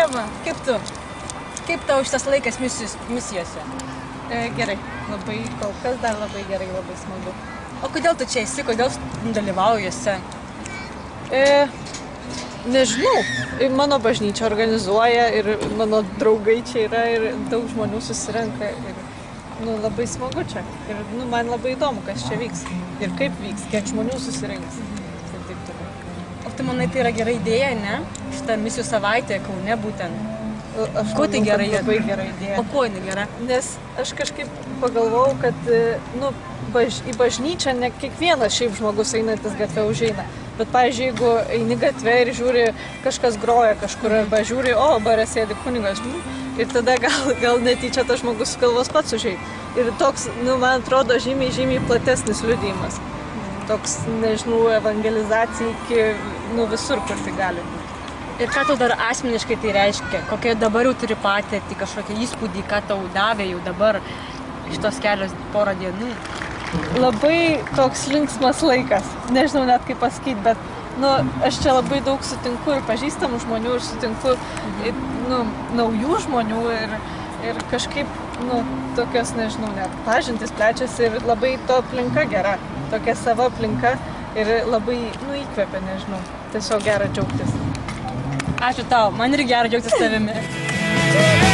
Eva, kaip tu? Kaip tau šitas laikas misijose? Gerai, labai kol kas dar labai gerai, labai smagu. O kodėl tu čia esi, kodėl dalyvauji juose? Nežinau, mano bažnyčia organizuoja ir mano draugai čia yra ir daug žmonių susirenka ir labai smagu čia. Ir man labai įdomu, kas čia vyks ir kaip vyks, kiek žmonių susirinks. Ir taip toliau. O tu manai, tai yra gera idėja, ne? Šitą misijų savaitę Kaune būtent. Aš kuo tai gerai? Labai gera idėja. O kuo jinai gera? Nes aš kažkaip pagalvojau, kad į bažnyčią ne kiekvienas šiaip žmogus einantis gatvę užeina. Bet, pavyzdžiui, jeigu eini gatvę ir žiūri, kažkas groja kažkur, arba žiūri, bare sėdi kunigas, ir tada gal netyčia tas žmogus galvos pats užeiti. Ir toks, man atrodo, žymiai platesnis liudijimas. Toks, nežinau, evangelizacija iki, visur, kur tai gali būti. Ir ką tau dar asmeniškai tai reiškia? Kokie dabar jau turi patirtį, kažkokią įspūdį, ką tau davė jau dabar šitos kelios porą dienų? Labai toks linksmas laikas. Nežinau net kaip pasakyti, bet aš čia labai daug sutinku ir pažįstamų žmonių ir sutinku naujų žmonių ir kažkaip, tokios, nežinau, net pažintis plečiasi ir labai to aplinka gera, tokia sava aplinka ir labai, įkvepia, nežinau, tiesiog gera džiaugtis. Ačiū tau, man irgi gera džiaugtis tavimi.